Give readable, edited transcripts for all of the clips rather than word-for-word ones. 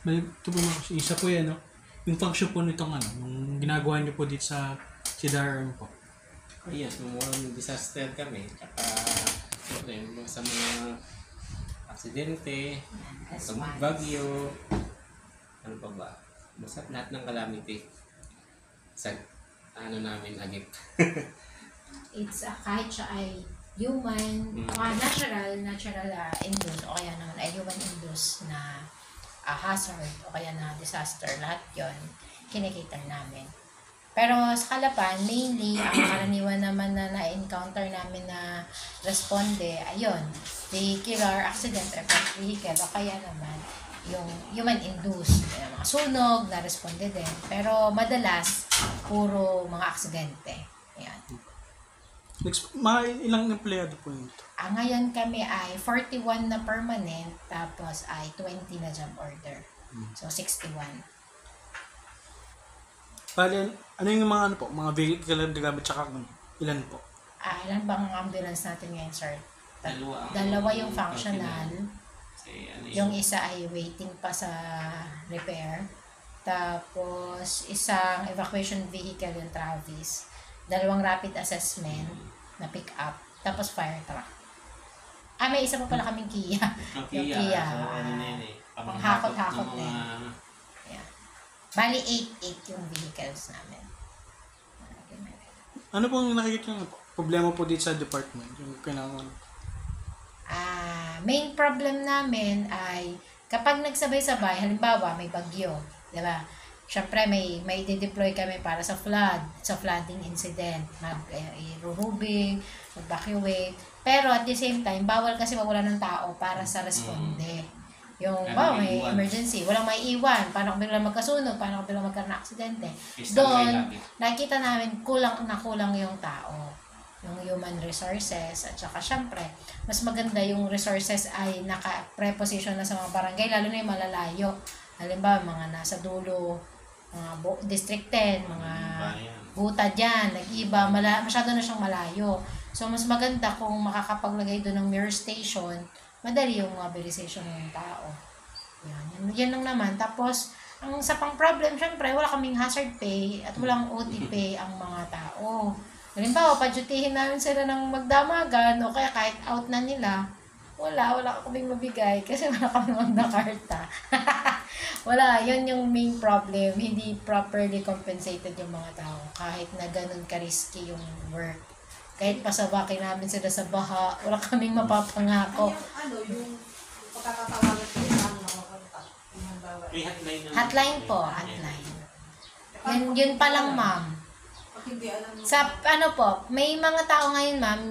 Ito po mga isa po yan, no? Yung function po nitong yung ginagawa niyo po dito sa CDRM po. Yes, mga disaster kami. Tsaka, siyempre, sa mga aksidente, sa bagyo, ano pa ba? Basta lahat ng calamity. Sa namin agip. It's kahit siya ay human, natural induced, o kaya naman ay human induced na hazard, o kaya na disaster, lahat yon kinikita namin. Pero sa Calapan, mainly, ang karaniwan naman na na-encounter namin na responde, ayun, vehicular accident, aircraft vehicle, o kaya naman yung human-induced, mga sunog, na-responde din. Pero madalas, puro mga aksidente. Ayan. Mga ilang empleyado po ito? Ngayon kami ay 41 na permanent, tapos ay 20 na job order. So, 61. Bale, ano yung mga mga vehicle na gamit tsaka ilan po? Ilan bang ambulance natin ngayon, sir? Dalawa. Dalawa yung functional. Yung Yung isa ay waiting pa sa repair. Tapos, isang evacuation vehicle yung Travis. Dalawang rapid assessment na pick up. Tapos, fire truck. May isa pa pala kaming Kia. Yung Kia. So, ano na yun eh. Panghakot-hakot ng mga... Yeah. Bali, 8 yung vehicles namin. Ano pong nakikita nyo problema po dito sa department? Yung kailangan? Main problem namin ay kapag nagsabay-sabay, halimbawa may bagyo, di ba? Siyempre may de-deploy kami para sa flooding incident, mag-rehubing, mag-evacuate. Pero at the same time, bawal kasi mawala ng tao para sa responde. Yung, may emergency, walang maiiwan, paano kung biglang magkasunog, paano kung biglang magkaroon ng aksidente. Doon, nakikita namin kulang yung tao. Yung human resources, at saka syempre, mas maganda yung resources ay naka-preposition na sa mga barangay, lalo na yung malalayo. Halimbawa, mga nasa dulo, mga District 10, mga buta dyan, nag-iba, masyado na siyang malayo. So, mas maganda kung makakapaglagay doon ng mirror station, madali yung mobilization ng tao. Yan lang naman. Tapos, ang sa pang-problem, syempre, wala kaming hazard pay at walang OT pay ang mga tao. Halimbawa, padyutihin namin sila ng magdamagan o kaya kahit out na nila, wala kaming mabigay kasi wala kaming magdakarta. Wala, yun yung main problem. Hindi properly compensated yung mga tao kahit na ganun ka-risky yung work. Kahit pasabakin namin sila sa baha, wala kaming mapapangako. Yung pagkakatawagan ko yung makakontak? Hotline po, hotline. Yun pa lang, ma'am. Sa may mga tao ngayon, ma'am,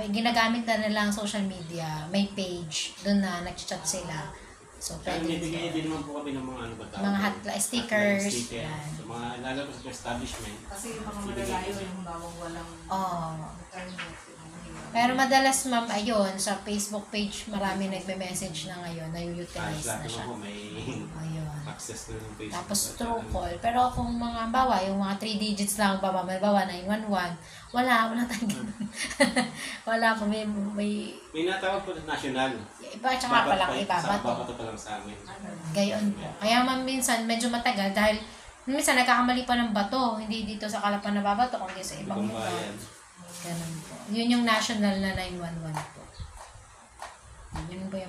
ginagamit na nilang social media, may page, doon na nag-chat sila. So, pwede bibigyan din naman po kami ng mga mga hotline stickers. Yan. So, mga lalo sa establishment. Kasi yung mga malalayo yung bawang walang internet. Pero madalas, ma'am, ayun, sa Facebook page, marami nagme-message na ngayon, na-utilize na siya. Ayun. Access na ng Facebook. Tapos true call. Pero kung mga yung mga 3 digits lang, bawa 911, wala tayong ganun. Wala po, may natawag po na national. Iba, tsaka pala ibabato. Babato pa lang sa amin. Gayon po. Kaya minsan, medyo matagal dahil minsan nagkakamali pa ng bato. Hindi dito sa Calapan na babato, kundi sa ibang lugar. Ganun po. Yun yung national na 911 po. Yun po yung